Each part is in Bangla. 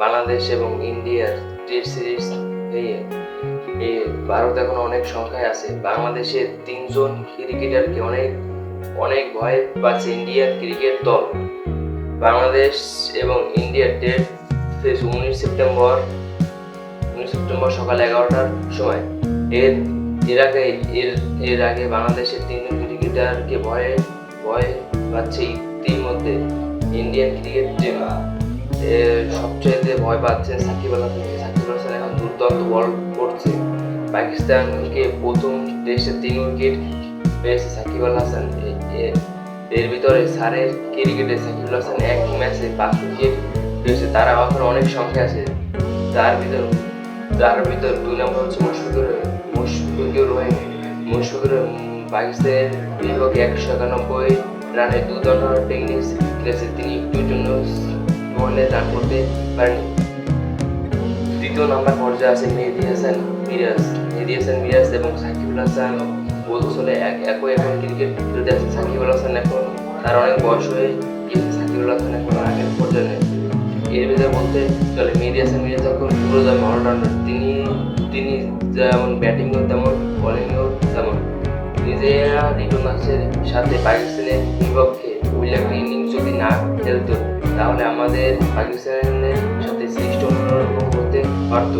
বাংলাদেশ এবং ইন্ডিয়ার টেস্ট সিরিজ নিয়ে ভারত এখন অনেক সংখ্যায় আছে। বাংলাদেশের 3 জন ক্রিকেটারকে অনেক অনেক ভয় পাচ্ছে ইন্ডিয়ান ক্রিকেট দল। বাংলাদেশ এবং ইন্ডিয়ার ডেট 19 সেপ্টেম্বর সকাল 11টার সময়। এর আগে বাংলাদেশের 3 জন ক্রিকেটারকে ভয় পাচ্ছে ইতিমধ্যে ইন্ডিয়ান ক্রিকেট টিম। সবচেয়ে ভয় পাচ্ছেন সাকিব আল হাসান। সাকিব আল হাসান এখন দুর্দান্ত বল করছে। পাকিস্তানকে প্রথম টেস্টে 3 উইকেট পেয়েছে সাকিব আল হাসান। এর ভিতরে সারের ক্রিকেটে সাকিব আল হাসান এক ম্যাচে 5 উইকেট পেয়েছে। তারা এখন অনেক সংখ্যা আছে। যার ভিতর 2 নম্বর হচ্ছে মুশফিকুর রহিম। পাকিস্তানের বিপক্ষে 191 রানে দুর্দান্ত টেকনিক্স খেলেছে। তিনি একটুর জন্য রান করতে পারেনি। দ্বিতীয় নাম্বার পর্যায়ে আছে মেহেদী হাসান মিরাজ এবং সাকিব আল হাসান। বলতে একই এখন ক্রিকেট খেলতে আছে। সাকিব আল হাসান এখন তার অনেক বয়স হয়ে গিয়েছে। সাকিব আল হাসান এখন আগের পর্যায়ে নেই। এর ভিতরে বলতে চলে মেহেদী হাসান মিরাজ এখন পুরোদমে অলরাউন্ডার। তিনি যেমন ব্যাটিংও তেমন বোলিংও তেমন। নিজেরা লিটন দাসের সাথে পাকিস্তানের বিপক্ষে উইলিয়াম ইনিংস যদি না খেলতো তাহলে আমাদের পাকিস্তানের সাথে সিরিজটা অন্যরকম হতে পারত।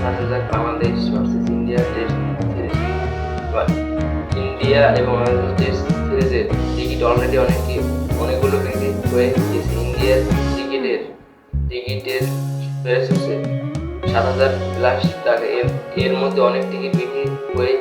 আসা যাক Bangladesh versus India test series. India এবং বাংলাদেশ টেস্ট সিরিজের টিকিট অলরেডি অনেকগুলো বিক্রি হয়ে গেছে। ইন্ডিয়ার টিকিটের প্রাইস হচ্ছে 7,000+ টাকা। এর মধ্যে অনেক টিকিট বিক্রি হয়ে